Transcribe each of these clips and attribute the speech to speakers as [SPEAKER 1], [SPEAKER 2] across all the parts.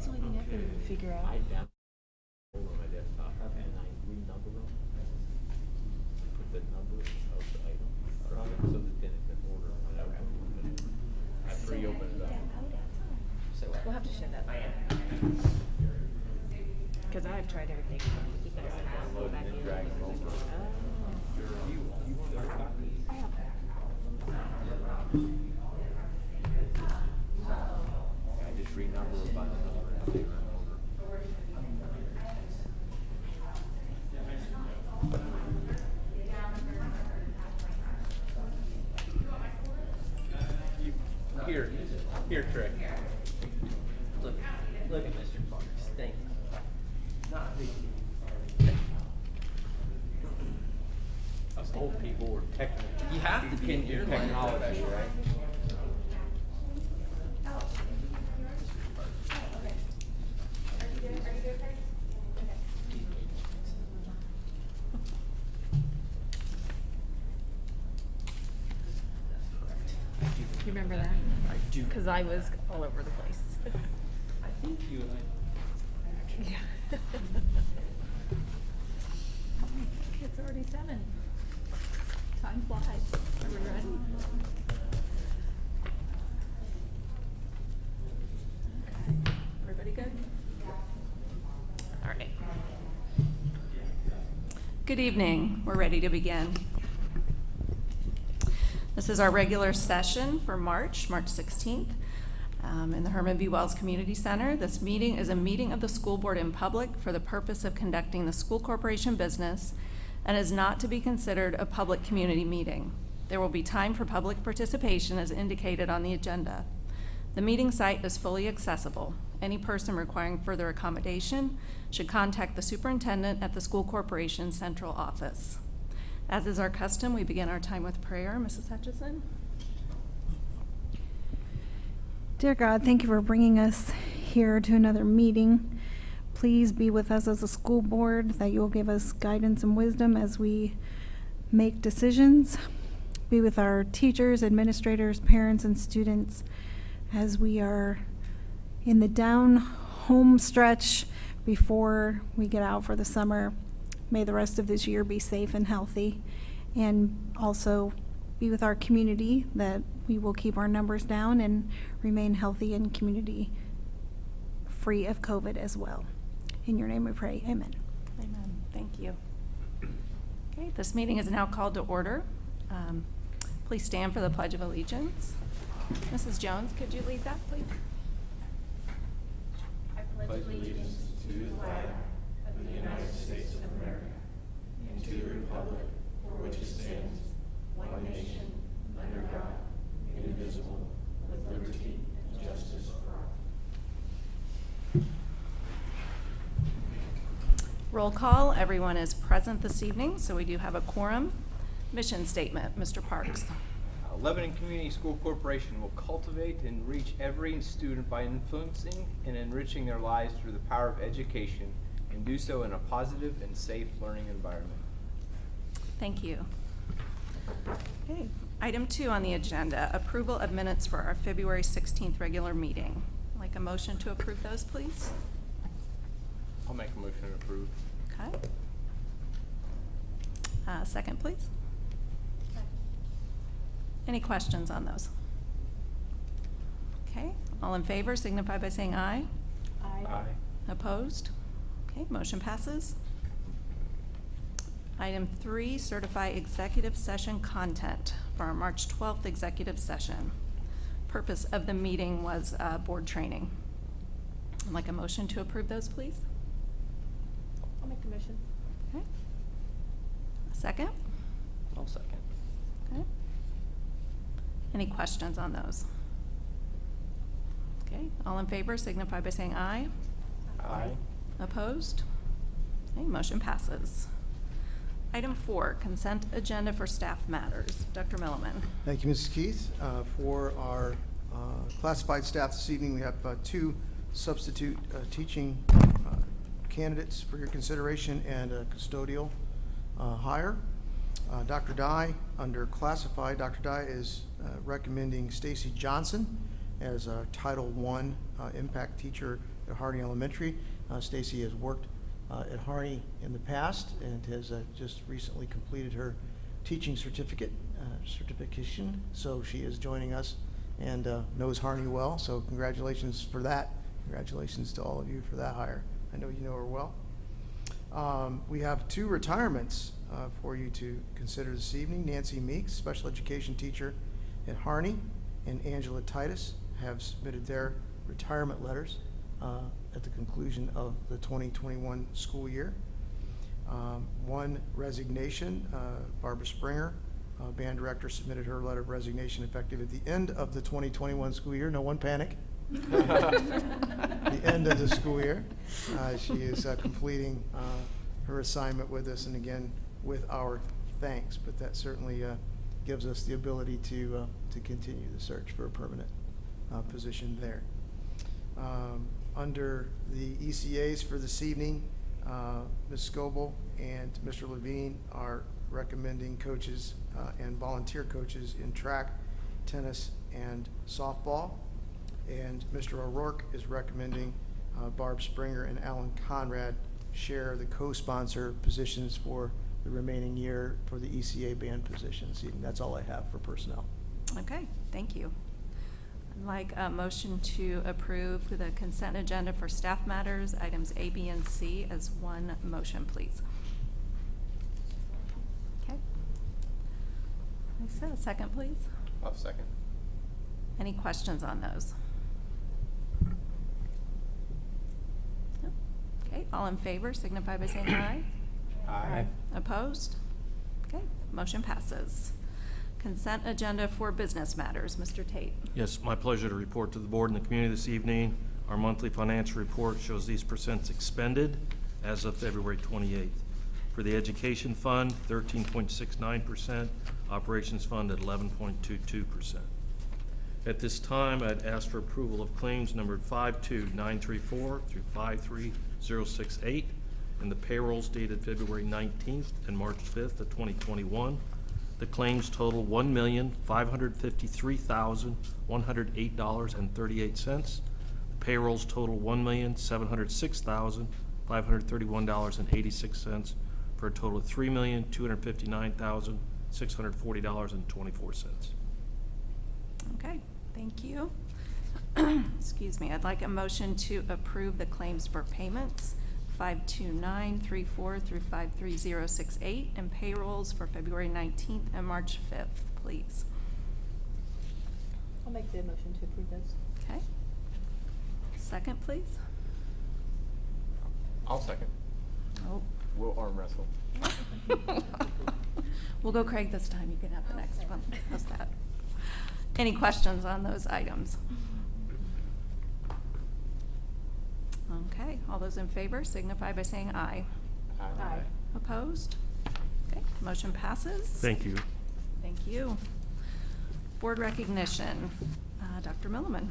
[SPEAKER 1] That's the only thing I can figure out.
[SPEAKER 2] I download on my desktop and I renumber them. Put the number of the item on it so that then it can order whenever. I pre-open it up.
[SPEAKER 1] So we'll have to share that. Because I've tried everything. Keep that down, go
[SPEAKER 2] Download
[SPEAKER 1] back
[SPEAKER 2] and then
[SPEAKER 1] in.
[SPEAKER 2] drag them over. You want our copy?
[SPEAKER 1] I have that.
[SPEAKER 2] I just renumber it by the number and they run over. Here, Trey.
[SPEAKER 3] Look at Mr. Parks. Thank you. Not a big deal.
[SPEAKER 2] Us old people were technical.
[SPEAKER 3] You have to be in your line of
[SPEAKER 2] technology,
[SPEAKER 3] profession.
[SPEAKER 2] right?
[SPEAKER 1] You remember that?
[SPEAKER 3] I do.
[SPEAKER 1] Because I was all over the place.
[SPEAKER 3] I think you and I.
[SPEAKER 1] Yeah. It's already 7. Time flies. Are we ready? Okay. Everybody good? All right. Good evening. We're ready to begin. This is our regular session for March 16th, in the Herman V. Wells Community Center. This meeting is a meeting of the school board in public for the purpose of conducting the school corporation business and is not to be considered a public community meeting. There will be time for public participation as indicated on the agenda. The meeting site is fully accessible. Any person requiring further accommodation should contact the superintendent at the school corporation central office. As is our custom, we begin our time with prayer. Mrs. Hutchison?
[SPEAKER 4] Dear God, thank you for bringing us here to another meeting. Please be with us as a school board, that you will give us guidance and wisdom as we make decisions. Be with our teachers, administrators, parents, and students as we are in the down home stretch before we get out for the summer. May the rest of this year be safe and healthy, and also be with our community, that we will keep our numbers down and remain healthy and community free of COVID as well. In your name we pray, amen.
[SPEAKER 1] Amen. Thank you. Okay, this meeting is now called to order. Please stand for the Pledge of Allegiance. Mrs. Jones, could you lead that, please?
[SPEAKER 5] I pledge allegiance to the flag of the United States of America and to the republic for which it stands, one nation, under God, indivisible, with liberty and justice for all.
[SPEAKER 1] Roll call. Everyone is present this evening, so we do have a quorum. Mission statement, Mr. Parks.
[SPEAKER 2] Lebanon Community School Corporation will cultivate and reach every student by influencing and enriching their lives through the power of education, and do so in a positive and safe learning environment.
[SPEAKER 1] Thank you. Okay. Item 2 on the agenda, approval of minutes for our February 16th regular meeting. I'd like a motion to approve those, please.
[SPEAKER 2] I'll make a motion to approve.
[SPEAKER 1] Okay. Second, please. Any questions on those? Okay, all in favor signify by saying aye.
[SPEAKER 2] Aye.
[SPEAKER 1] Opposed? Okay, motion passes. Item 3, certify executive session content for our March 12th executive session. Purpose of the meeting was board training. I'd like a motion to approve those, please.
[SPEAKER 5] I'll make the motion.
[SPEAKER 1] Okay. A second?
[SPEAKER 3] I'll second.
[SPEAKER 1] Okay. Any questions on those? Okay, all in favor signify by saying aye.
[SPEAKER 2] Aye.
[SPEAKER 1] Opposed? Okay, motion passes. Item 4, consent agenda for staff matters. Dr. Milliman.
[SPEAKER 6] Thank you, Mrs. Keith. For our classified staff this evening, we have 2 substitute teaching candidates for your consideration and a custodial hire. Dr. Dye, under classified, Dr. Dye is recommending Stacy Johnson, as a Title I impact teacher at Harney Elementary. Stacy has worked at Harney in the past and has just recently completed her teaching certification, so she is joining us and knows Harney well, so congratulations for that. Congratulations to all of you for that hire. I know you know her well. We have 2 retirements for you to consider this evening. Nancy Meeks, special education teacher at Harney, and Angela Titus have submitted their retirement letters at the conclusion of the 2021 school year. 1 resignation, Barbara Springer, band director, submitted her letter of resignation effective at the end of the 2021 school year. No one panic. The end of the school year. She is completing her assignment with us, and again, with our thanks, but that certainly gives us the ability to continue the search for a permanent position there. Under the ECAs for this evening, Ms. Scoble and Mr. Levine are recommending coaches and volunteer coaches in track, tennis, and softball. And Mr. O'Rourke is recommending Barb Springer and Alan Conrad share the co-sponsor positions for the remaining year for the ECA band position this evening. That's all I have for personnel.
[SPEAKER 1] Okay, thank you. I'd like a motion to approve the consent agenda for staff matters, items A, B, and C as one motion, please. Okay. Lisa, a second, please.
[SPEAKER 2] I'll second.
[SPEAKER 1] Any questions on those? No? Okay, all in favor signify by saying aye.
[SPEAKER 2] Aye.
[SPEAKER 1] Opposed? Okay, motion passes. Consent agenda for business matters. Mr. Tate.
[SPEAKER 7] Yes, my pleasure to report to the board and the community this evening. Our monthly financial report shows these percents expended as of February 28th. For the education fund, 13.69%, operations fund at 11.22%. At this time, I'd ask for approval of claims numbered 52934 through 53068 and the payrolls dated February 19th and March 5th of 2021. The claims total $1,553,108.38. The payrolls total $1,706,531.86 for a total of $3,259,640.24.
[SPEAKER 1] Okay, thank you. Excuse me, I'd like a motion to approve the claims for payments, 52934 through 53068, and payrolls for February 19th and March 5th, please.
[SPEAKER 8] I'll make the motion to approve those.
[SPEAKER 1] Okay. Second, please.
[SPEAKER 2] I'll second.
[SPEAKER 1] Oh.
[SPEAKER 2] We'll arm wrestle.
[SPEAKER 1] We'll go Craig this time. You can have the next one. How's that? Any questions on those items? Okay, all those in favor signify by saying aye.
[SPEAKER 8] Aye.
[SPEAKER 1] Opposed? Okay, motion passes.
[SPEAKER 7] Thank you.
[SPEAKER 1] Thank you. Board recognition. Dr. Milliman.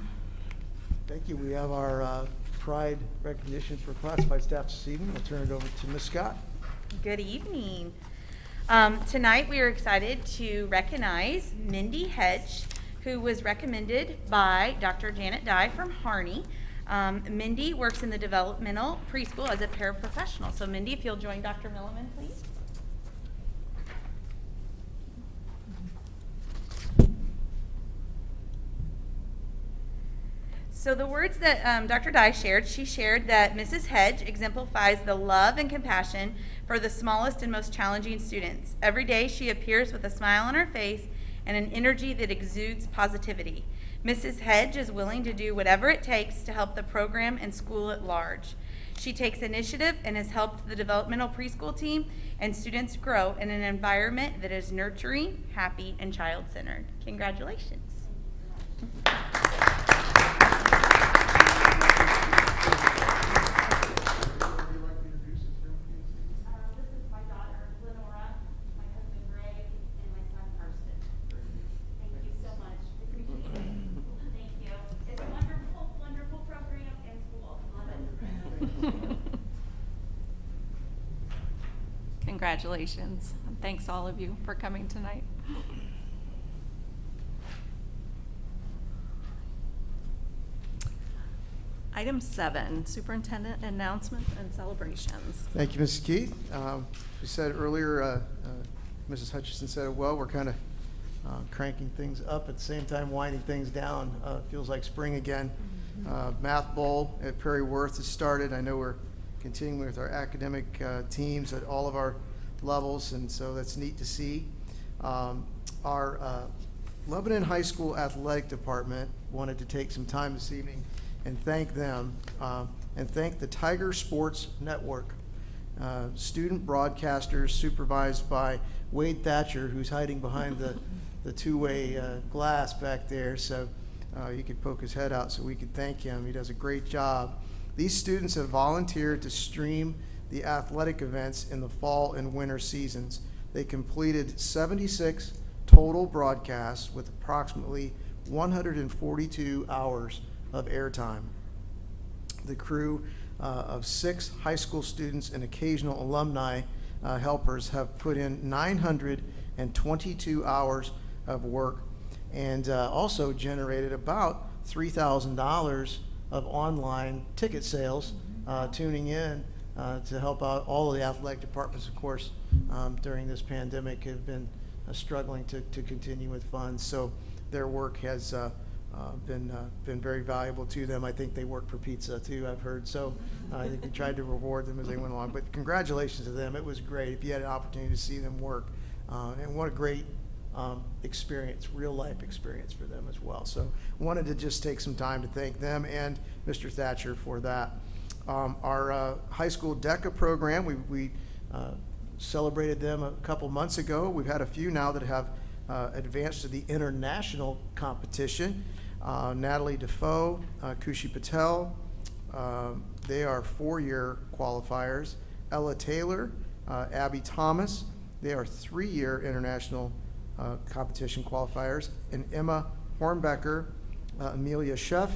[SPEAKER 6] Thank you. We have our pride recognition for classified staff this evening. I'll turn it over to Ms. Scott.
[SPEAKER 9] Good evening. Tonight we are excited to recognize Mindy Hedge, who was recommended by Dr. Janet Dye from Harney. Mindy works in the developmental preschool as a paraprofessional. So Mindy, if you'll join Dr. Milliman, please. So the words that Dr. Dye shared, she shared that Mrs. Hedge exemplifies the love and compassion for the smallest and most challenging students. Every day she appears with a smile on her face and an energy that exudes positivity. Mrs. Hedge is willing to do whatever it takes to help the program and school at large. She takes initiative and has helped the developmental preschool team and students grow in an environment that is nurturing, happy, and child-centered. Congratulations.
[SPEAKER 10] This is my daughter, Lenora, my husband Greg, and my son Karsten. Thank you so much. I appreciate it. Thank you. It's a wonderful, wonderful program and school. Love it.
[SPEAKER 1] Congratulations. And thanks all of you for coming tonight. Item 7, superintendent announcements and celebrations.
[SPEAKER 6] Thank you, Mrs. Keith. We said earlier, Mrs. Hutchison said it well, we're kind of cranking things up at the same time winding things down. Feels like spring again. Math Bowl at Prairie Worth has started. I know we're continuing with our academic teams at all of our levels, and so that's neat to see. Our Lebanon High School Athletic Department wanted to take some time this evening and thank them and thank the Tiger Sports Network. Student broadcasters supervised by Wade Thatcher, who's hiding behind the two-way glass back there, so you could poke his head out so we could thank him. He does a great job. These students have volunteered to stream the athletic events in the fall and winter seasons. They completed 76 total broadcasts with approximately 142 hours of airtime. The crew of 6 high school students and occasional alumni helpers have put in 922 hours of work and also generated about $3,000 of online ticket sales tuning in to help out all of the athletic departments, of course, during this pandemic have been struggling to continue with funds. So their work has been very valuable to them. I think they work for pizza too, I've heard. So I think we tried to reward them as they went along. But congratulations to them. It was great. If you had an opportunity to see them work, and what a great experience, real life experience for them as well. So wanted to just take some time to thank them and Mr. Thatcher for that. Our high school DECA program, we celebrated them a couple months ago. We've had a few now that have advanced to the international competition. Natalie Defoe, Kushi Patel, they are 4-year qualifiers. Ella Taylor, Abby Thomas, they are 3-year international competition qualifiers. And Emma Hornbecker, Amelia Sheff,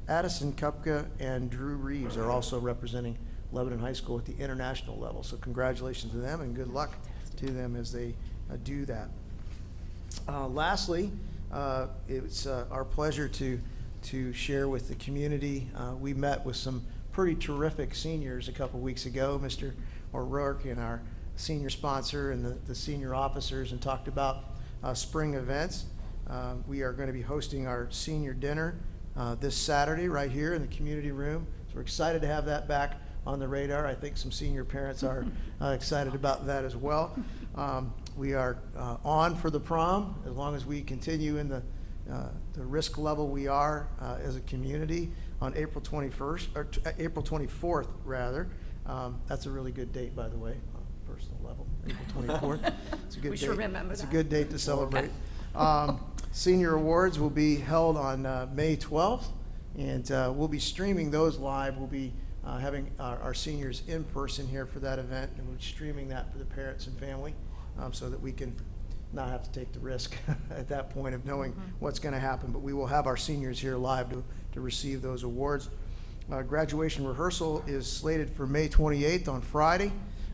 [SPEAKER 6] Addison Kupka, and Drew Reeves are also representing Lebanon High School at the international level. So congratulations to them and good luck to them as they do that. Lastly, it's our pleasure to share with the community. We met with some pretty terrific seniors a couple weeks ago, Mr. O'Rourke and our senior sponsor and the senior officers, and talked about spring events. We are going to be hosting our senior dinner this Saturday right here in the community room. So we're excited to have that back on the radar. I think some senior parents are excited about that as well. We are on for the prom as long as we continue in the risk level we are as a community on April 21st, or April 24th rather. That's a really good date, by the way, on a personal level, April 24th. It's a good
[SPEAKER 1] We
[SPEAKER 6] date.
[SPEAKER 1] should remember
[SPEAKER 6] It's a
[SPEAKER 1] that.
[SPEAKER 6] good date to celebrate. Senior awards will be held on May 12th, and we'll be streaming those live. We'll be having our seniors in person here for that event, and we'll be streaming that for the parents and family so that we can not have to take the risk at that point of knowing what's going to happen. But we will have our seniors here live to receive those awards. Graduation rehearsal is slated for May 28th on Friday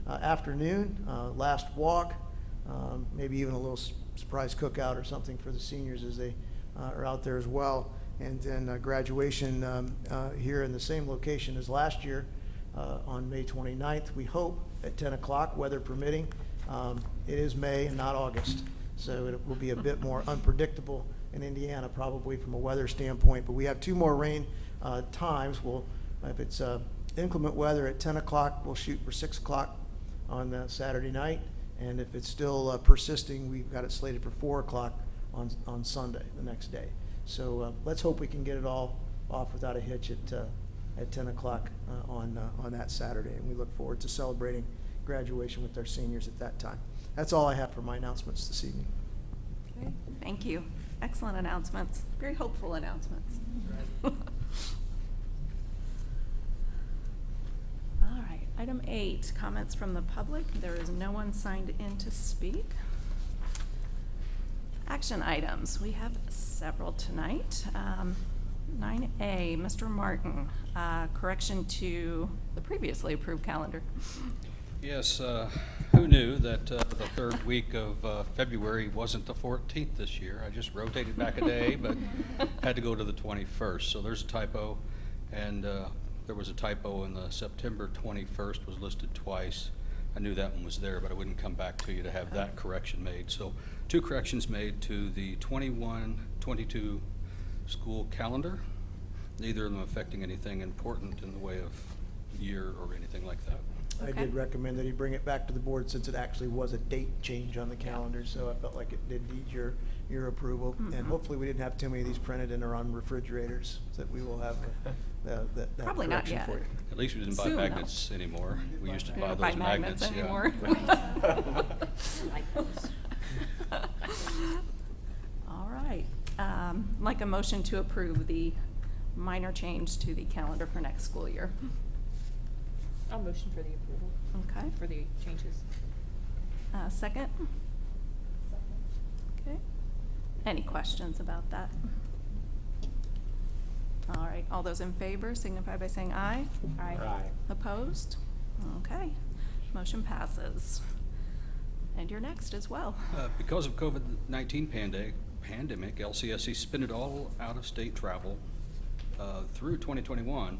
[SPEAKER 6] afternoon. Last walk, maybe even a little surprise cookout or something for the seniors as they are out there as well. And then graduation here in the same location as last year on May 29th, we hope, at 10 o'clock, weather permitting. It is May and not August, so it will be a bit more unpredictable in Indiana probably from a weather standpoint. But we have 2 more rain times. If it's inclement weather at 10 o'clock, we'll shoot for 6 o'clock on Saturday night. And if it's still persisting, we've got it slated for 4 o'clock on Sunday, the next day. So let's hope we can get it all off without a hitch at 10 o'clock on that Saturday. And we look forward to celebrating graduation with our seniors at that time. That's all I have for my announcements this evening.
[SPEAKER 1] Okay, thank you. Excellent announcements. Very hopeful announcements. All right, item 8, comments from the public. There is no one signed in to speak. Action items. We have several tonight. 9A, Mr. Martin, correction to the previously approved calendar.
[SPEAKER 11] Yes, who knew that the third week of February wasn't the 14th this year? I just rotated back a day, but had to go to the 21st. So there's a typo, And there was a typo in the September 21st was listed twice. I knew that one was there, but I wouldn't come back to you to have that correction made. So 2 corrections made to the 21-22 school calendar, neither of them affecting anything important in the way of year or anything like that.
[SPEAKER 6] I
[SPEAKER 1] Okay.
[SPEAKER 6] did recommend that he bring it back to the board since it actually was a date change on the calendar, so I felt like it did need your approval. And hopefully we didn't have too many of these printed and are on refrigerators, so that we will have that
[SPEAKER 1] Probably not
[SPEAKER 6] correction
[SPEAKER 1] yet.
[SPEAKER 6] for you.
[SPEAKER 11] At least we didn't buy
[SPEAKER 1] Soon, though.
[SPEAKER 11] magnets anymore. We used to
[SPEAKER 1] We
[SPEAKER 11] buy
[SPEAKER 1] don't
[SPEAKER 11] those
[SPEAKER 1] buy magnets
[SPEAKER 11] yeah.
[SPEAKER 1] anymore.
[SPEAKER 8] Like those.
[SPEAKER 1] All right. Like a motion to approve the minor change to the calendar for next school year.
[SPEAKER 8] I'll motion for the approval,
[SPEAKER 1] Okay.
[SPEAKER 8] for the changes.
[SPEAKER 1] Second? Okay. Any questions about that? All right, all those in favor signify by saying aye.
[SPEAKER 8] Aye.
[SPEAKER 1] Opposed? Okay, motion passes. And you're next as well.
[SPEAKER 11] Because of COVID-19 pandemic, LCSC suspended all out-of-state travel through 2021.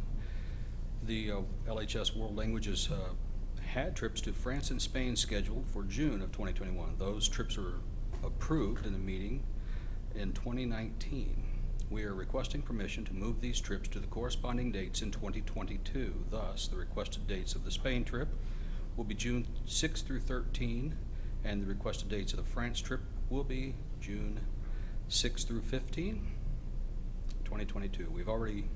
[SPEAKER 11] The LHS World Languages had trips to France and Spain scheduled for June of 2021. Those trips were approved in a meeting in 2019. We are requesting permission to move these trips to the corresponding dates in 2022. Thus, the requested dates of the Spain trip will be June 6 through 13, and the requested dates of the France trip will be June 6 through 15, 2022. We've already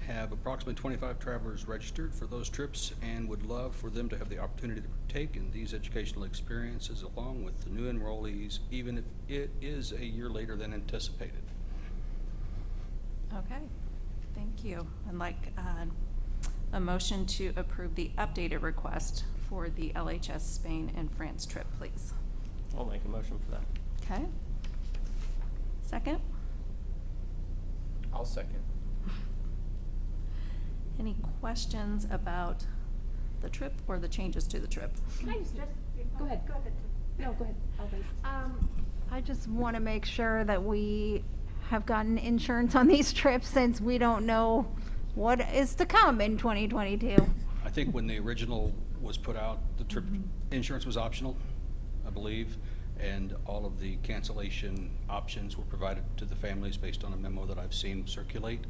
[SPEAKER 11] have approximately 25 travelers registered for those trips and would love for them to have the opportunity to partake in these educational experiences along with the new enrollees, even if it is a year later than anticipated.
[SPEAKER 1] Okay, thank you. And like a motion to approve the updated request for the LHS Spain and France trip, please.
[SPEAKER 3] I'll make a motion for that.
[SPEAKER 1] Okay. Second?
[SPEAKER 2] I'll second.
[SPEAKER 1] Any questions about the trip or the changes to the trip?
[SPEAKER 10] Can I just,
[SPEAKER 8] Go ahead.
[SPEAKER 10] Go ahead.
[SPEAKER 8] No, go ahead. I'll wait.
[SPEAKER 4] I just want to make sure that we have gotten insurance on these trips since we don't know what is to come in 2022.
[SPEAKER 11] I think when the original was put out, the trip insurance was optional, I believe, and all of the cancellation options were provided to the families based on a memo that I've seen circulate.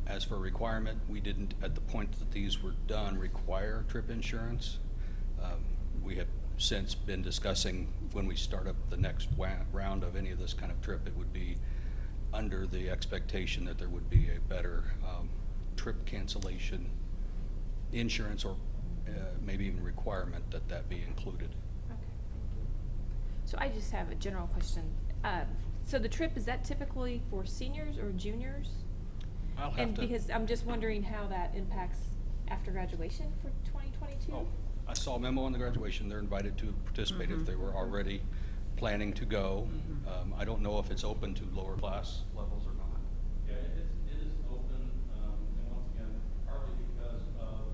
[SPEAKER 11] As for requirement, we didn't, at the point that these were done, require trip insurance. We have since been discussing when we start up the next round of any of this kind of trip, it would be under the expectation that there would be a better trip cancellation insurance or maybe even requirement that that be included.
[SPEAKER 8] Okay, thank you. So I just have a general question. So the trip, is that typically for seniors or juniors?
[SPEAKER 11] I'll have
[SPEAKER 8] And
[SPEAKER 11] to.
[SPEAKER 8] because I'm just wondering how that impacts after graduation for 2022?
[SPEAKER 11] Oh, I saw a memo on the graduation. They're invited to participate if they were already planning to go. I don't know if it's open to lower class levels or not.
[SPEAKER 5] Yeah, it is open, and once again, partly because of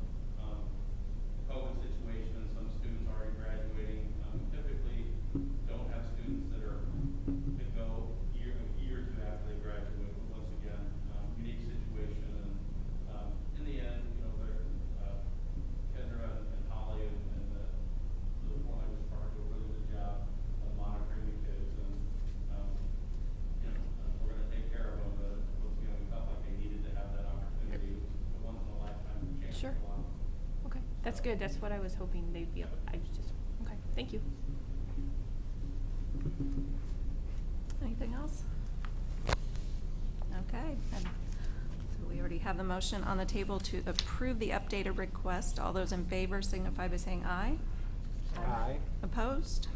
[SPEAKER 5] the COVID situation, some students already graduating, typically don't have students that can go a year or two after they graduate. But once again, unique situation, and in the end, Kendra and Holly and the foreign language department do a really good job of monitoring the kids, and we're going to take care of them. But once again, we felt like they needed to have that opportunity. It was a once in a lifetime chance.
[SPEAKER 8] Sure.
[SPEAKER 5] for them.
[SPEAKER 8] Okay, that's good. That's what I was hoping they'd be able, I was just, okay, thank you.
[SPEAKER 1] Anything else? Okay, and so we already have the motion on the table to approve the updated request. All those in favor signify by saying aye.
[SPEAKER 2] Aye.
[SPEAKER 1] Opposed?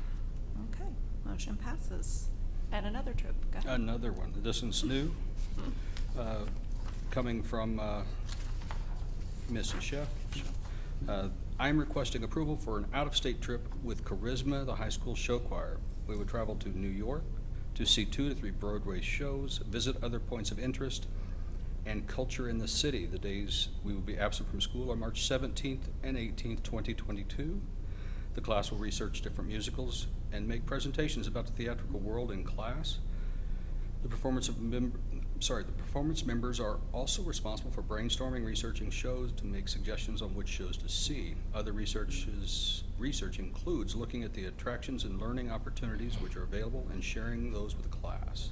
[SPEAKER 1] Okay, motion passes. And another trip, go ahead.
[SPEAKER 11] Another one. This one's new, coming from Mrs. Sheff. I'm requesting approval for an out-of-state trip with Charisma, the high school show choir. We would travel to New York to see 2 to 3 Broadway shows, visit other points of interest, and culture in the city. The days we will be absent from school are March 17th and 18th, 2022. The class will research different musicals and make presentations about the theatrical world in class. The performance of the performance members are also responsible for brainstorming, researching shows to make suggestions on which shows to see. Other research includes looking at the attractions and learning opportunities which are available and sharing those with the class.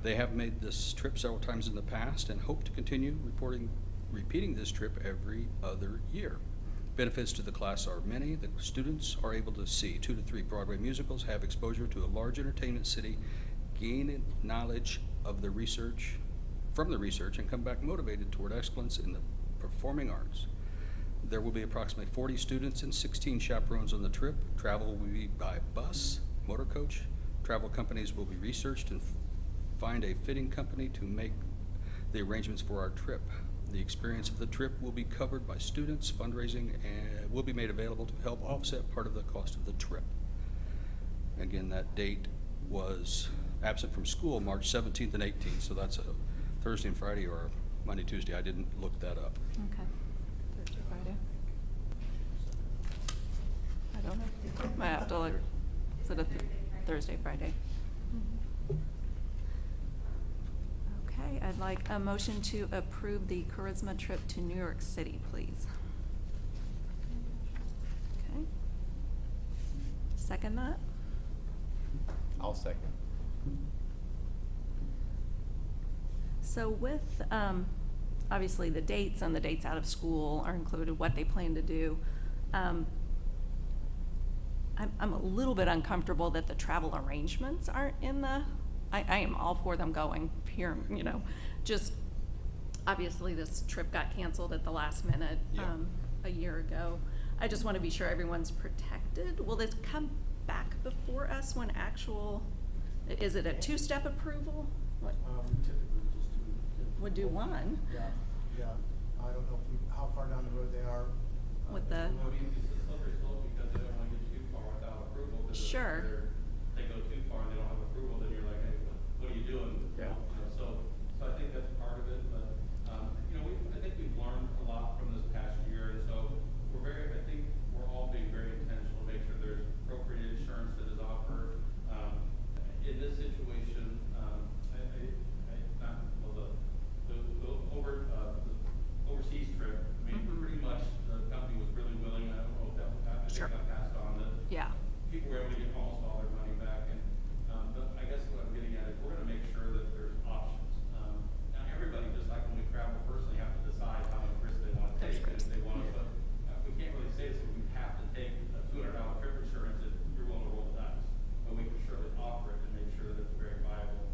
[SPEAKER 11] They have made this trip several times in the past and hope to continue repeating this trip every other year. Benefits to the class are many. The students are able to see 2 to 3 Broadway musicals, have exposure to a large entertainment city, gain knowledge of the research, from the research, and come back motivated toward excellence in the performing arts. There will be approximately 40 students and 16 chaperones on the trip. Travel will be by bus, motor coach. Travel companies will be researched and find a fitting company to make the arrangements for our trip. The experience of the trip will be covered by students. Fundraising and will be made available to help offset part of the cost of the trip. Again, that date was absent from school March 17th and 18th, so that's a Thursday and Friday or Monday, Tuesday. I didn't look that up.
[SPEAKER 1] Okay. Thursday, Friday. I don't know. Might have to look. Is it a Thursday, Friday? Okay, I'd like a motion to approve the Charisma trip to New York City, please. Okay. Second that?
[SPEAKER 2] I'll second.
[SPEAKER 1] So with, obviously the dates and the dates out of school are included, what they plan to do. I'm a little bit uncomfortable that the travel arrangements aren't in the, I am all for them going here, you know, just, obviously this trip got canceled at the last minute,
[SPEAKER 11] Yeah.
[SPEAKER 1] a year ago. I just want to be sure everyone's protected. Will this come back before us when actual, is it a 2-step approval? What,
[SPEAKER 6] Typically just do.
[SPEAKER 1] would do one?
[SPEAKER 6] Yeah, yeah. I don't know how far down the road they are.
[SPEAKER 1] With the,
[SPEAKER 5] Well, it's a slippery slope because they don't want to get too far without approval. 'Cause if
[SPEAKER 1] Sure.
[SPEAKER 5] they go too far and they don't have approval, then you're like, hey, what are you doing?
[SPEAKER 6] Yeah.
[SPEAKER 5] So I think that's part of it, but, I think we've learned a lot from this past year, and so I think we're all being very intentional to make sure there's appropriate insurance that is offered. In this situation, the overseas trip, I mean,
[SPEAKER 1] Mhm.
[SPEAKER 5] pretty much the company was really willing, I don't know if that was happening,
[SPEAKER 1] Sure.
[SPEAKER 5] got passed on, that
[SPEAKER 1] yeah,
[SPEAKER 5] people were able to get almost all their money back, and, but I guess what I'm getting at is we're gonna make sure that there's options. Now, everybody, just like when we travel personally, have to decide how much risk they wanna
[SPEAKER 1] There's
[SPEAKER 5] take, and if
[SPEAKER 1] risk.
[SPEAKER 5] they wanna, but, we can't really say this, we have to take a $200 trip insurance if you're willing to roll the dice. But we can surely offer it and make sure that it's a very viable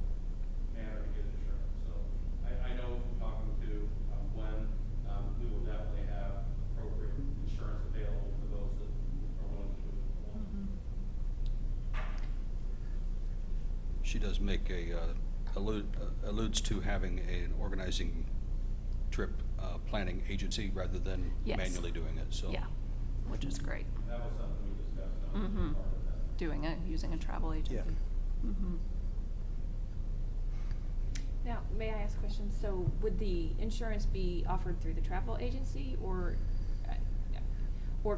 [SPEAKER 5] manner to get insurance. So, I know from talking to, Glenn, we will definitely have appropriate insurance available for those that are willing to do it.
[SPEAKER 11] She does make alludes to having an organizing trip planning agency rather than
[SPEAKER 1] Yes.
[SPEAKER 11] manually doing it, so.
[SPEAKER 1] yeah, which is great.
[SPEAKER 5] That was something we discussed, that was
[SPEAKER 1] Mhm.
[SPEAKER 5] part of that.
[SPEAKER 1] Doing it, using a travel agency.
[SPEAKER 6] Yeah.
[SPEAKER 1] Mhm.
[SPEAKER 8] Now, may I ask a question? So would the insurance be offered through the travel agency or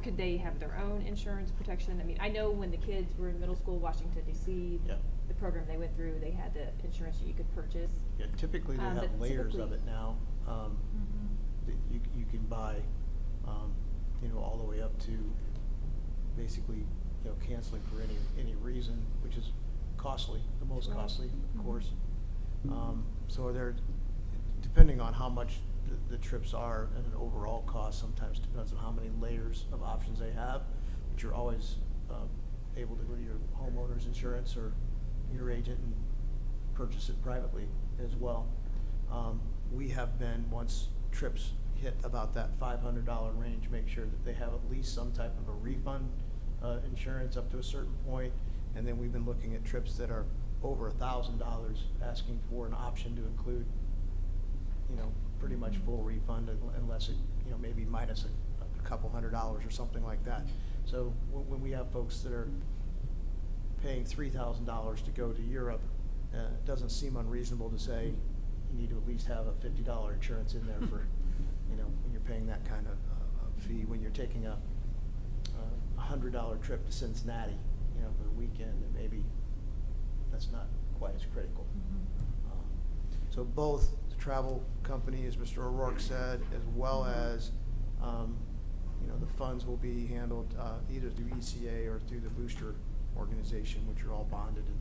[SPEAKER 8] could they have their own insurance protection? I mean, I know when the kids were in middle school, Washington DC,
[SPEAKER 6] Yeah.
[SPEAKER 8] the program they went through, they had the insurance that you could purchase.
[SPEAKER 6] Yeah, typically they
[SPEAKER 8] But
[SPEAKER 6] have layers of
[SPEAKER 8] typically-
[SPEAKER 6] it now. That you can buy, all the way up to basically, canceling for any reason, which is costly, the most
[SPEAKER 8] Right.
[SPEAKER 6] costly, of
[SPEAKER 8] Mhm.
[SPEAKER 6] course. So there, depending on how much the trips are and an overall cost, sometimes depends on how many layers of options they have, but you're always able to go to your homeowner's insurance or your agent and purchase it privately as well. We have been, once trips hit about that $500 range, make sure that they have at least some type of a refund insurance up to a certain point. And then we've been looking at trips that are over $1,000, asking for an option to include, pretty much full refund unless it, maybe minus a couple $100 or something like that. So when we have folks that are paying $3,000 to go to Europe, it doesn't seem unreasonable to say you need to at least have a $50 insurance in there for, when you're paying that kind of fee. When you're taking a $100 trip to Cincinnati, for the weekend, then maybe that's not quite as critical. So both the travel company, as Mr. O'Rourke said, as well as, the funds will be handled either through ECA or through the booster organization, which are all bonded and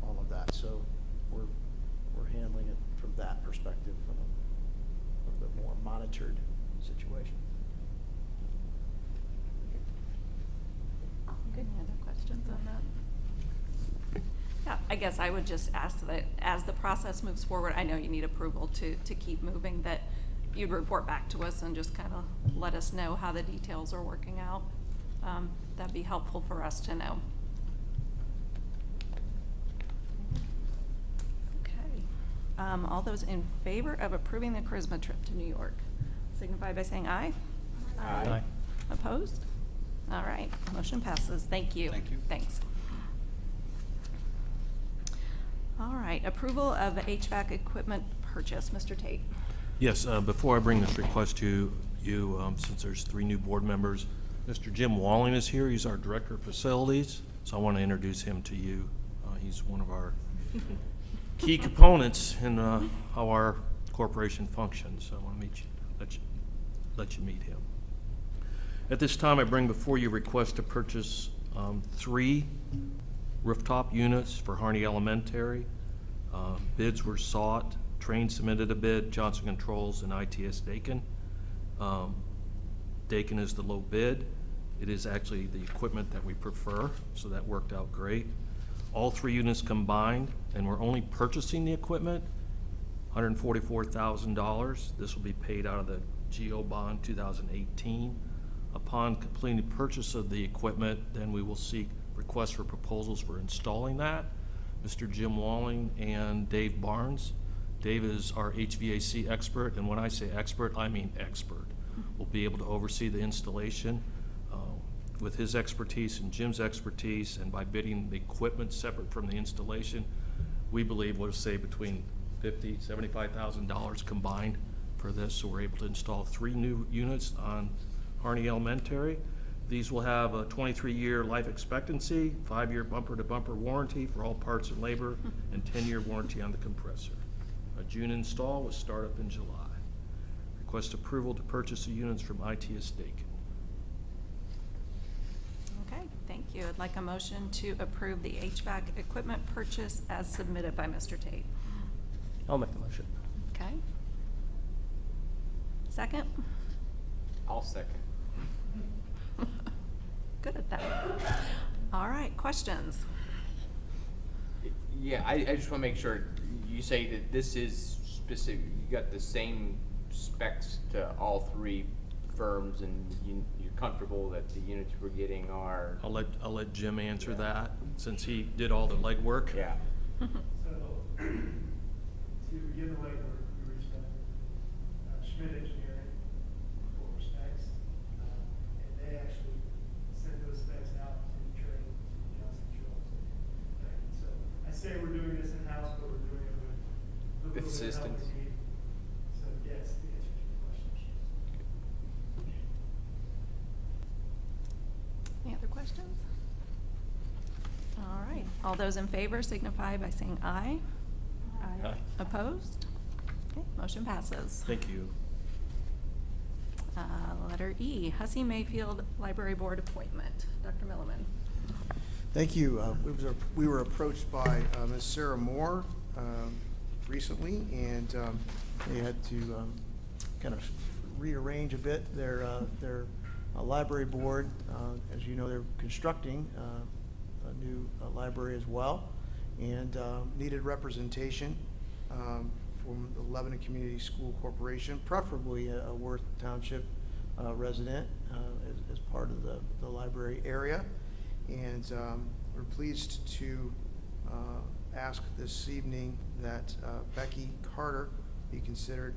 [SPEAKER 6] all of that. So we're handling it from that perspective, from a little bit more monitored situation.
[SPEAKER 1] Good. Any other questions on that? Yeah, I guess I would just ask that as the process moves forward, I know you need approval to keep moving, that you'd report back to us and just kind of let us know how the details are working out. That'd be helpful for us to know. Okay. All those in favor of approving the Charisma trip to New York, signify by saying aye.
[SPEAKER 2] Aye.
[SPEAKER 1] Opposed? All right, motion passes. Thank you.
[SPEAKER 11] Thank you.
[SPEAKER 1] Thanks. All right, approval of HVAC equipment purchase. Mr. Tate.
[SPEAKER 7] Yes, before I bring this request to you, since there's 3 new board members, Mr. Jim Walling is here. He's our Director of Facilities, so I want to introduce him to you. He's one of our key components in how our corporation functions, so I want to let you meet him. At this time, I bring before you a request to purchase 3 rooftop units for Harney Elementary. Bids were sought. Train submitted a bid, Johnson Controls and ITS Dakin. Dakin is the low bid. It is actually the equipment that we prefer, so that worked out great. All 3 units combined, and we're only purchasing the equipment, $144,000. This will be paid out of the GO bond 2018. Upon completing the purchase of the equipment, then we will seek requests for proposals for installing that. Mr. Jim Walling and Dave Barnes. Dave is our HVAC expert, and when I say expert, I mean expert. Will be able to oversee the installation with his expertise and Jim's expertise, and by bidding the equipment separate from the installation, we believe we'll save between $50,000, $75,000 combined for this, so we're able to install 3 new units on Harney Elementary. These will have a 23-year life expectancy, 5-year bumper-to-bumper warranty for all parts and labor, and 10-year warranty on the compressor. A June install with startup in July. Request approval to purchase the units from ITS Dakin.
[SPEAKER 1] Okay, thank you. I'd like a motion to approve the HVAC equipment purchase as submitted by Mr. Tate.
[SPEAKER 3] I'll make the motion.
[SPEAKER 1] Okay. Second?
[SPEAKER 2] I'll second.
[SPEAKER 1] Good at that. All right, questions?
[SPEAKER 2] Yeah, I just want to make sure, you say that this is specific, you got the same specs to all 3 firms, and you're comfortable that the units we're getting are?
[SPEAKER 7] I'll let Jim answer that, since he did all the legwork.
[SPEAKER 2] Yeah.
[SPEAKER 5] So, to begin the legwork, we reached out to Schmidt Engineering for specs, and they actually sent those specs out to Trey, to Johnson Controls. So I say we're doing this in-house, but we're doing it with a little bit of help
[SPEAKER 2] Assistance.
[SPEAKER 5] we need. So yes, the answer to your question.
[SPEAKER 1] Any other questions? All right, all those in favor signify by saying aye.
[SPEAKER 3] Aye.
[SPEAKER 1] Opposed? Okay, motion passes.
[SPEAKER 7] Thank you.
[SPEAKER 1] Letter E, Hussey Mayfield Library Board appointment. Dr. Milliman.
[SPEAKER 6] Thank you. We were approached by Ms. Sarah Moore recently, and they had to kind of rearrange a bit their library board. As you know, they're constructing a new library as well, and needed representation from the Lebanon Community School Corporation, preferably a Worth Township resident as part of the library area. And we're pleased to ask this evening that Becky Carter be considered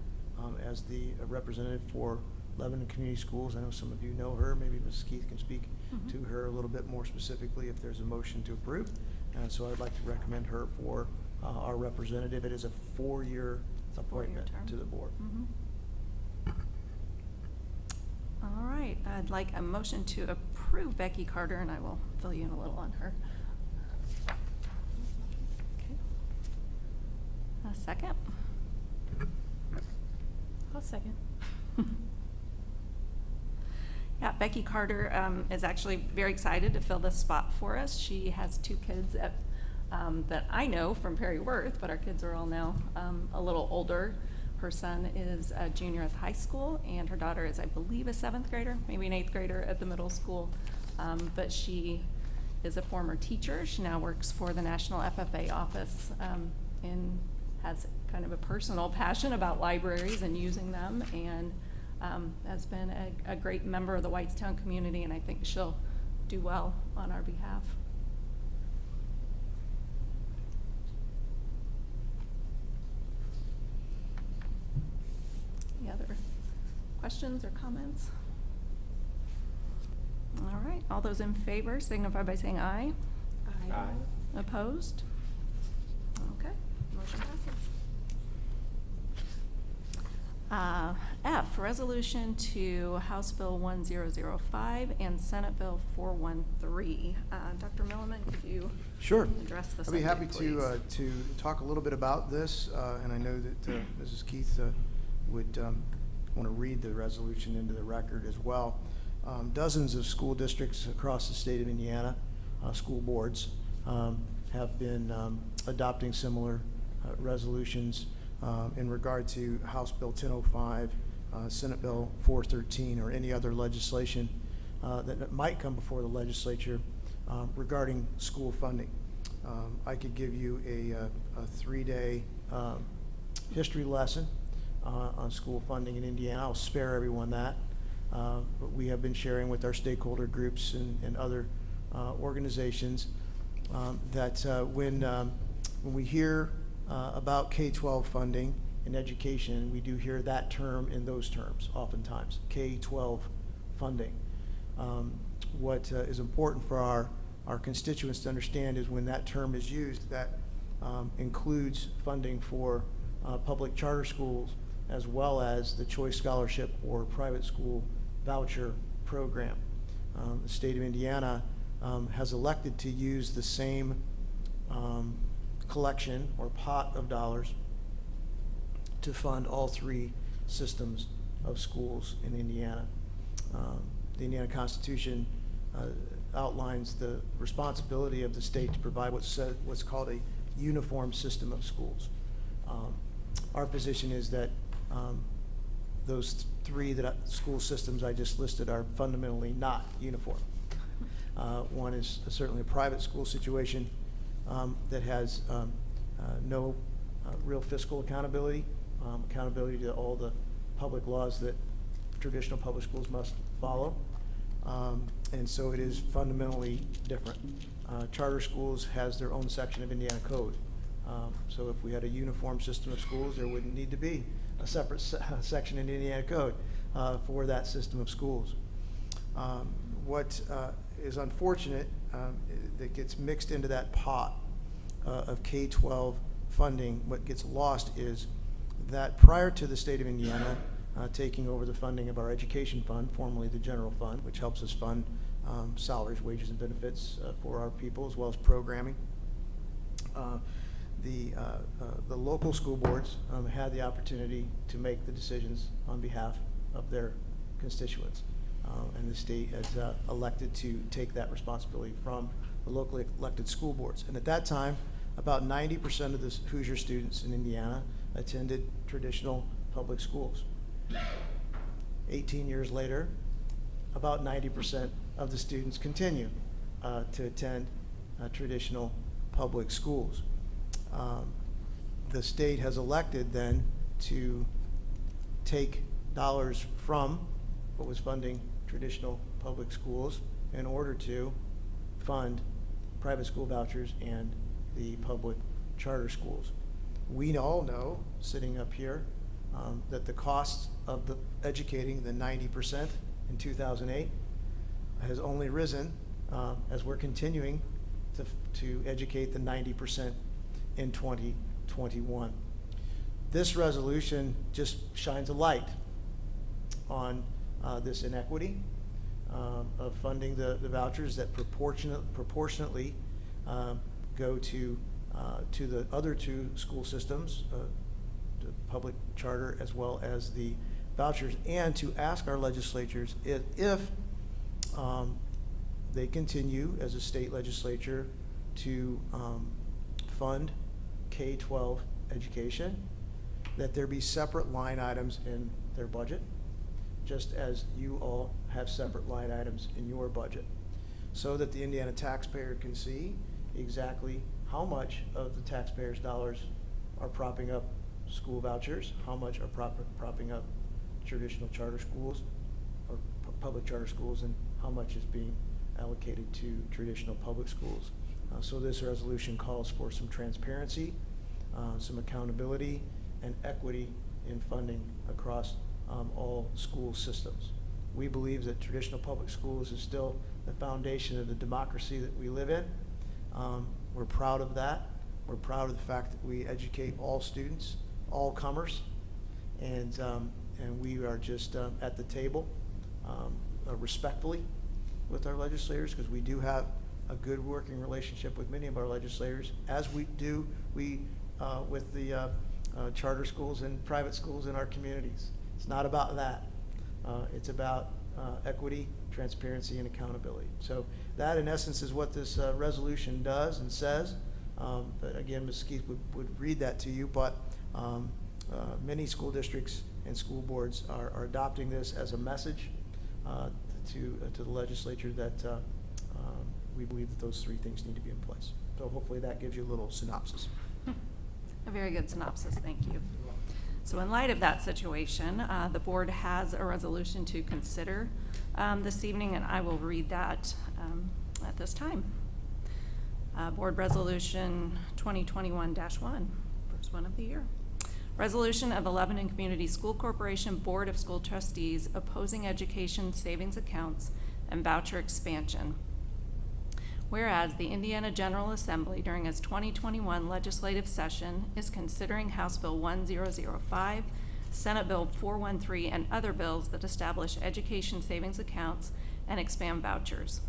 [SPEAKER 6] as the representative for Lebanon Community Schools. I know some of you know her. Maybe Ms. Keith can speak to her a little bit more specifically if there's a motion to approve. So I'd like to recommend her for our representative. It is a 4-year appointment
[SPEAKER 1] term.
[SPEAKER 6] to the board.
[SPEAKER 1] All right, I'd like a motion to approve Becky Carter, and I will fill you in a little on her. Okay. A second?
[SPEAKER 8] I'll second.
[SPEAKER 1] Yeah, Becky Carter is actually very excited to fill this spot for us. She has two kids that I know from Perry Worth, but our kids are all now a little older. Her son is a junior at the high school, and her daughter is, I believe, a 7th grader, maybe an 8th grader at the middle school. But she is a former teacher. She now works for the National FFA office and has kind of a personal passion about libraries and using them, and has been a great member of the Whitestown community, and I think she'll do well on our behalf. Any other questions or comments? All right, all those in favor signify by saying aye.
[SPEAKER 2] Aye.
[SPEAKER 1] Opposed? Okay, motion passes. F, resolution to House Bill 1005 and Senate Bill 413. Dr. Milliman, could you
[SPEAKER 6] Sure.
[SPEAKER 1] address the
[SPEAKER 6] I'd be happy
[SPEAKER 1] subject,
[SPEAKER 6] to talk a little bit about this, and I know that Mrs. Keith would want to read the resolution into the record as well. Dozens of school districts across the state of Indiana, school boards, have been adopting similar resolutions in regard to House Bill 1005, Senate Bill 413, or any other legislation that might come before the legislature regarding school funding. I could give you a 3-day history lesson on school funding in Indiana. I'll spare everyone that. But we have been sharing with our stakeholder groups and other organizations that when we hear about K-12 funding in education, we do hear that term in those terms oftentimes, K-12 funding. What is important for our constituents to understand is when that term is used, that includes funding for public charter schools as well as the Choice Scholarship or private school voucher program. The state of Indiana has elected to use the same collection or pot of dollars to fund all 3 systems of schools in Indiana. The Indiana Constitution outlines the responsibility of the state to provide what's called a uniform system of schools. Our position is that those 3 school systems I just listed are fundamentally not uniform. One is certainly a private school situation that has no real fiscal accountability, accountability to all the public laws that traditional public schools must follow. And so it is fundamentally different. Charter schools has their own section of Indiana code. So if we had a uniform system of schools, there wouldn't need to be a separate section in Indiana code for that system of schools. What is unfortunate that gets mixed into that pot of K-12 funding, what gets lost is that prior to the state of Indiana taking over the funding of our education fund, formerly the general fund, which helps us fund salaries, wages, and benefits for our people, as well as programming, the local school boards had the opportunity to make the decisions on behalf of their constituents. And the state has elected to take that responsibility from the locally elected school boards. And at that time, about 90% of the Hoosier students in Indiana attended traditional public schools. 18 years later, about 90% of the students continue to attend traditional public schools. The state has elected then to take dollars from what was funding traditional public schools in order to fund private school vouchers and the public charter schools. We all know, sitting up here, that the cost of educating the 90% in 2008 has only risen as we're continuing to educate the 90% in 2021. This resolution just shines a light on this inequity of funding the vouchers that proportionately go to the other 2 school systems, the public charter as well as the vouchers, and to ask our legislatures if they continue as a state legislature to fund K-12 education, that there be separate line items in their budget, just as you all have separate line items in your budget, so that the Indiana taxpayer can see exactly how much of the taxpayers' dollars are propping up school vouchers, how much are propping up traditional charter schools or public charter schools, and how much is being allocated to traditional public schools. So this resolution calls for some transparency, some accountability, and equity in funding across all school systems. We believe that traditional public schools is still the foundation of the democracy that we live in. We're proud of that. We're proud of the fact that we educate all students, all comers, and we are just at the table respectfully with our legislators, because we do have a good working relationship with many of our legislators, as we do with the charter schools and private schools in our communities. It's not about that. It's about equity, transparency, and accountability. So that, in essence, is what this resolution does and says. But again, Ms. Keith would read that to you, but many school districts and school boards are adopting this as a message to the legislature that we believe that those three things need to be in place. So hopefully that gives you a little synopsis.
[SPEAKER 1] A very good synopsis, thank you. So in light of that situation, the board has a resolution to consider this evening, and I will read that at this time. Board Resolution 2021-1, first one of the year. Resolution of the Lebanon Community School Corporation Board of School Trustees opposing education savings accounts and voucher expansion. Whereas the Indiana General Assembly during its 2021 legislative session is considering House Bill 1005, Senate Bill 413, and other bills that establish education savings accounts and expand vouchers.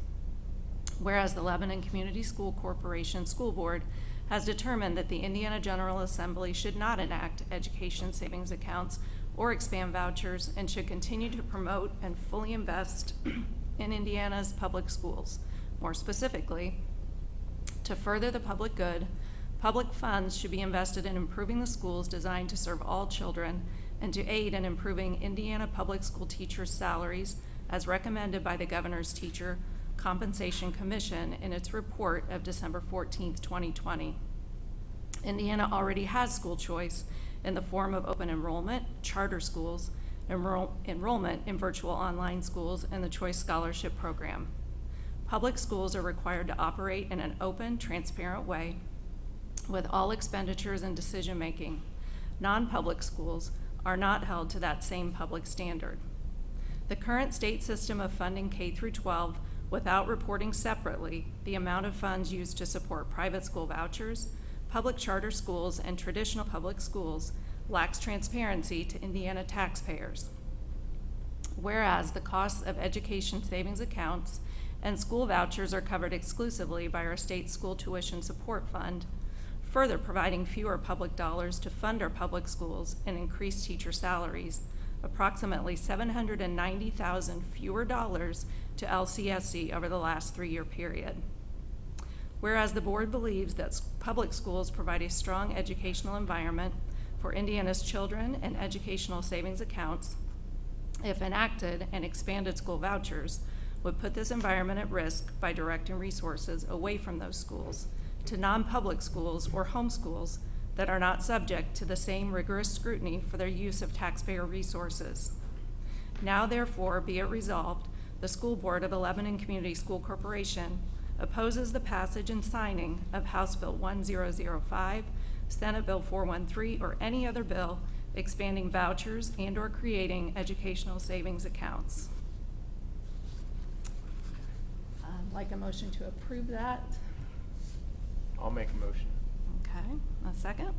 [SPEAKER 1] Whereas the Lebanon Community School Corporation School Board has determined that the Indiana General Assembly should not enact education savings accounts or expand vouchers and should continue to promote and fully invest in Indiana's public schools. More specifically, to further the public good, public funds should be invested in improving the schools designed to serve all children and to aid in improving Indiana public school teachers' salaries as recommended by the Governor's Teacher Compensation Commission in its report of December 14th, 2020. Indiana already has school choice in the form of open enrollment, charter schools, enrollment in virtual online schools, and the Choice Scholarship Program. Public schools are required to operate in an open, transparent way with all expenditures and decision-making. Non-public schools are not held to that same public standard. The current state system of funding K through 12 without reporting separately the amount of funds used to support private school vouchers, public charter schools, and traditional public schools lacks transparency to Indiana taxpayers. Whereas the costs of education savings accounts and school vouchers are covered exclusively by our state school tuition support fund, further providing fewer public dollars to fund our public schools and increase teacher salaries, approximately $790,000 fewer dollars to LCSC over the last 3-year period. Whereas the board believes that public schools provide a strong educational environment for Indiana's children and educational savings accounts, if enacted and expanded school vouchers would put this environment at risk by directing resources away from those schools to non-public schools or homeschools that are not subject to the same rigorous scrutiny for their use of taxpayer resources. Now therefore be it resolved, the school board of the Lebanon Community School Corporation opposes the passage and signing of House Bill 1005, Senate Bill 413, or any other bill expanding vouchers and/or creating educational savings accounts. I'd like a motion to approve that.
[SPEAKER 2] I'll make a motion.
[SPEAKER 1] Okay, a second.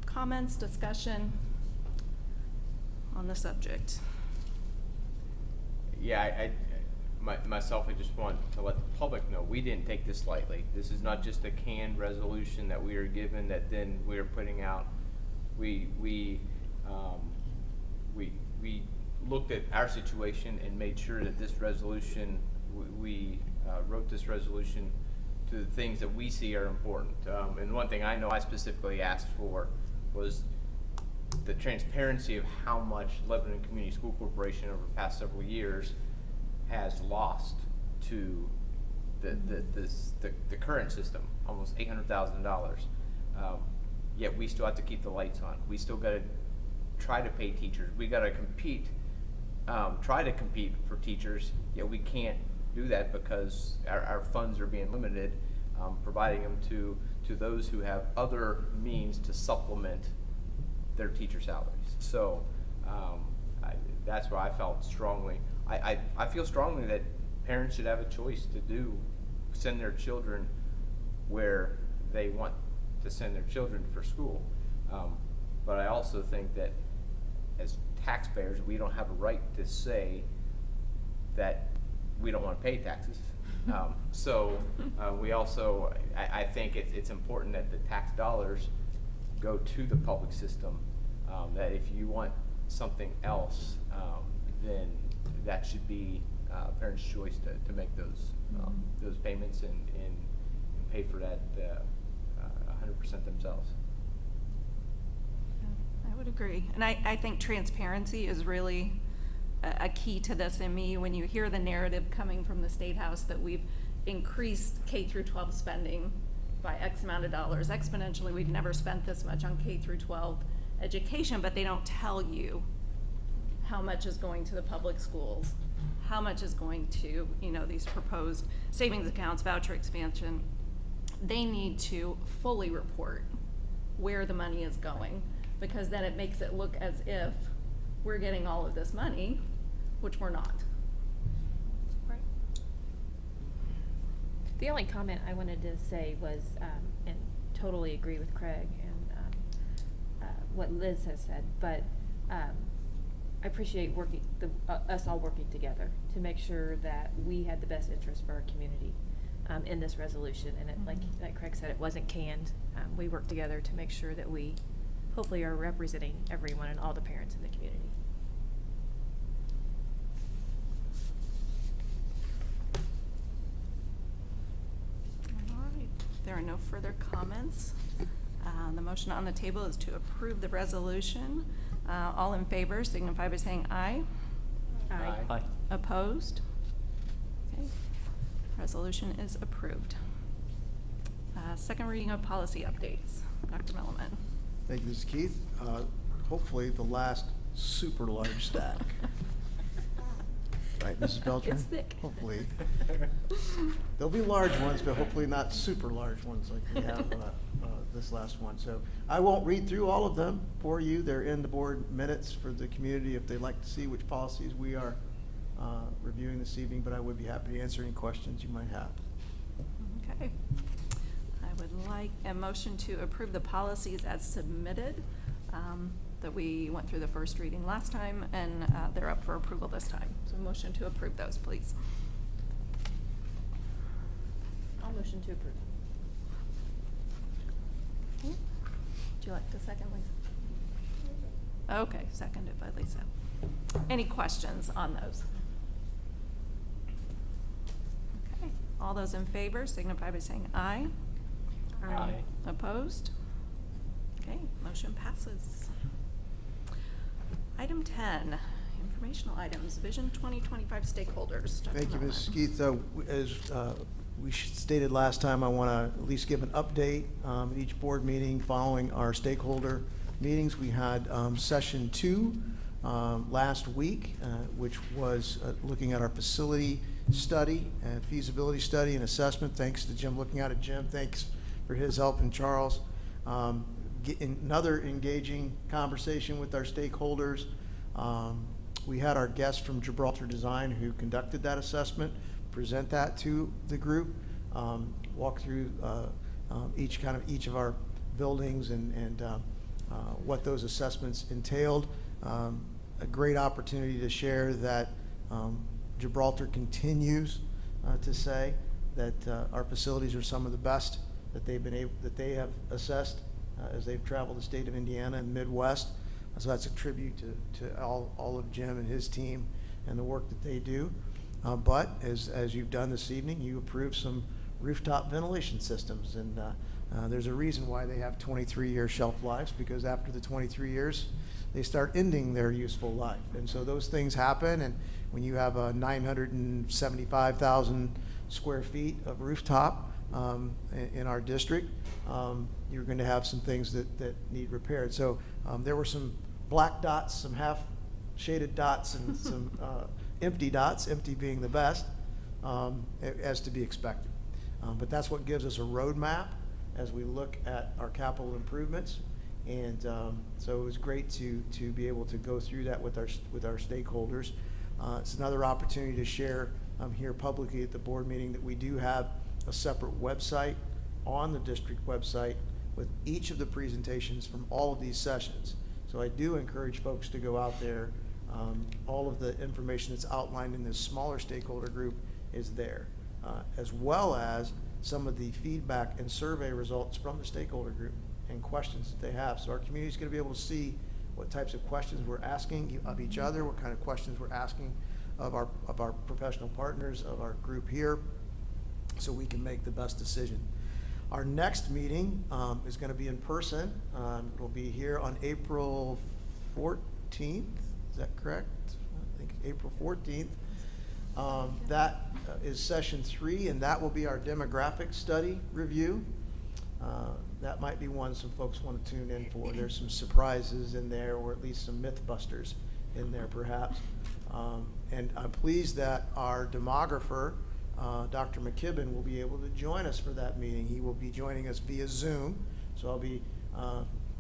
[SPEAKER 1] Comments, discussion on the subject?
[SPEAKER 2] Yeah, myself, I just want to let the public know, we didn't take this lightly. This is not just a canned resolution that we are given that then we are putting out. we looked at our situation and made sure that this resolution, we wrote this resolution to the things that we see are important. And one thing I know I specifically asked for was the transparency of how much Lebanon Community School Corporation over the past several years has lost to the current system, almost $800,000. Yet we still have to keep the lights on. We still got to try to pay teachers. We got to compete, try to compete for teachers. Yet we can't do that because our funds are being limited, providing them to those who have other means to supplement their teacher salaries. So that's where I felt strongly. I feel strongly that parents should have a choice to send their children where they want to send their children for school. But I also think that as taxpayers, we don't have a right to say that we don't want to pay taxes. We also, I think it's important that the tax dollars go to the public system, that if you want something else, then that should be a parent's choice to make those payments and pay for that 100% themselves.
[SPEAKER 1] I would agree. And I think transparency is really a key to this. And when you hear the narrative coming from the State House that we've increased K through 12 spending by X amount of dollars exponentially, we've never spent this much on K through 12 education, but they don't tell you how much is going to the public schools, how much is going to, these proposed savings accounts, voucher expansion. They need to fully report where the money is going, because then it makes it look as if we're getting all of this money, which we're not.
[SPEAKER 8] Right. The only comment I wanted to say was, and totally agree with Craig and what Liz has said, but I appreciate us all working together to make sure that we had the best interest for our community in this resolution. And it, like Craig said, it wasn't canned. We worked together to make sure that we hopefully are representing everyone and all the parents in the community.
[SPEAKER 1] All right, if there are no further comments, the motion on the table is to approve the resolution. All in favor signify by saying aye.
[SPEAKER 2] Aye.
[SPEAKER 1] Opposed? Okay, resolution is approved. Second reading of policy updates. Dr. Milliman.
[SPEAKER 6] Thank you, Mrs. Keith. Hopefully the last super large stack. Right, Mrs. Beltran?
[SPEAKER 1] It's thick.
[SPEAKER 6] Hopefully. There'll be large ones, but hopefully not super large ones like we have this last one. So I won't read through all of them for you. They're in the board minutes for the community if they'd like to see which policies we are reviewing this evening, but I would be happy to answer any questions you might have.
[SPEAKER 1] Okay. I would like a motion to approve the policies as submitted, that we went through the first reading last time, and they're up for approval this time. So motion to approve those, please.
[SPEAKER 8] I'll motion to approve.
[SPEAKER 1] Okay. Would you like to second, Lisa? Okay, seconded by Lisa. Any questions on those? Okay, all those in favor signify by saying aye.
[SPEAKER 2] Aye.
[SPEAKER 1] Opposed? Okay, motion passes. Item 10, informational items, Vision 2025 stakeholders. Dr.
[SPEAKER 6] Thank you,
[SPEAKER 1] Milliman.
[SPEAKER 6] Ms. Keith. As we stated last time, I want to at least give an update at each board meeting following our stakeholder meetings. We had session 2 last week, which was looking at our facility study and feasibility study and assessment. Thanks to Jim, looking out at Jim. Thanks for his help, and Charles. Another engaging conversation with our stakeholders. We had our guest from Gibraltar Design who conducted that assessment present that to the group, walk through each of our buildings and what those assessments entailed. A great opportunity to share that Gibraltar continues to say that our facilities are some of the best that they have assessed as they've traveled the state of Indiana and Midwest. So that's a tribute to all of Jim and his team and the work that they do. But as you've done this evening, you approved some rooftop ventilation systems, and there's a reason why they have 23-year shelf lives, because after the 23 years, they start ending their useful life. And so those things happen, and when you have a 975,000 square feet of rooftop in our district, you're going to have some things that need repaired. So there were some black dots, some half shaded dots, and some empty dots, empty being the best, as to be expected. But that's what gives us a roadmap as we look at our capital improvements. And so it was great to be able to go through that with our stakeholders. It's another opportunity to share here publicly at the board meeting that we do have a separate website on the district website with each of the presentations from all of these sessions. So I do encourage folks to go out there. All of the information that's outlined in this smaller stakeholder group is there, as well as some of the feedback and survey results from the stakeholder group and questions that they have. So our community is going to be able to see what types of questions we're asking of each other, what kind of questions we're asking of our professional partners, of our group here, so we can make the best decision. Our next meeting is going to be in person. It'll be here on April 14th. Is that correct? I think April 14th. That is session 3, and that will be our demographic study review. That might be one some folks want to tune in for. There's some surprises in there, or at least some myth busters in there perhaps. And I'm pleased that our demographer, Dr. McKibben, will be able to join us for that meeting. He will be joining us via Zoom. So I'll be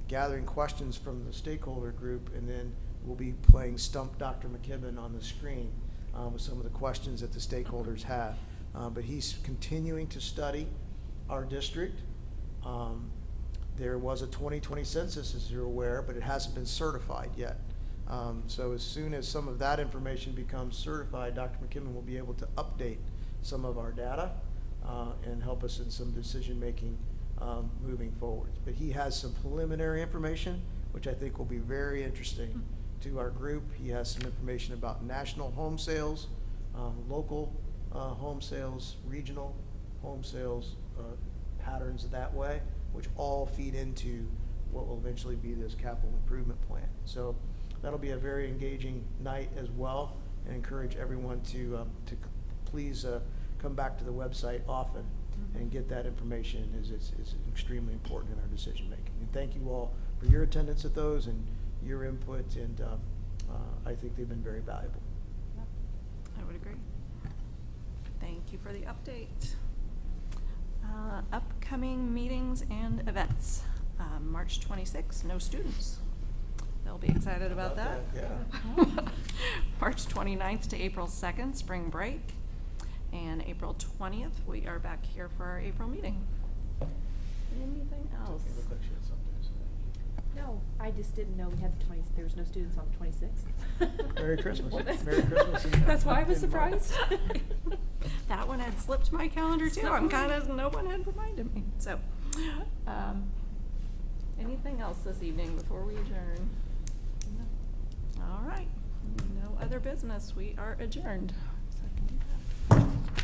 [SPEAKER 6] gathering questions from the stakeholder group, and then we'll be playing Stump Dr. McKibben on the screen with some of the questions that the stakeholders have. But he's continuing to study our district. There was a 2020 census, as you're aware, but it hasn't been certified yet. So as soon as some of that information becomes certified, Dr. McKibben will be able to update some of our data and help us in some decision-making moving forward. But he has some preliminary information, which I think will be very interesting to our group. He has some information about national home sales, local home sales, regional home sales, patterns that way, which all feed into what will eventually be this capital improvement plan. So that'll be a very engaging night as well, and encourage everyone to please come back to the website often and get that information, as it's extremely important in our decision making. And thank you all for your attendance at those and your input, and I think they've been very valuable.
[SPEAKER 1] I would agree. Thank you for the update. Upcoming meetings and events. March 26th, no students. They'll be excited about that.
[SPEAKER 6] Yeah.
[SPEAKER 1] March 29th to April 2nd, spring break. And April 20th, we are back here for our April meeting. Anything else?
[SPEAKER 6] It looked like she had something to say.
[SPEAKER 8] No, I just didn't know we had the there was no students on the 26th.
[SPEAKER 6] Merry Christmas.
[SPEAKER 8] Well, that's-
[SPEAKER 6] Merry Christmas and
[SPEAKER 8] That's why I was
[SPEAKER 6] happy New Year.
[SPEAKER 8] surprised.
[SPEAKER 1] That one had slipped my calendar too. I'm kind of, no one had reminded me. So, anything else this evening before we adjourn? No. All right. No other business. We are adjourned.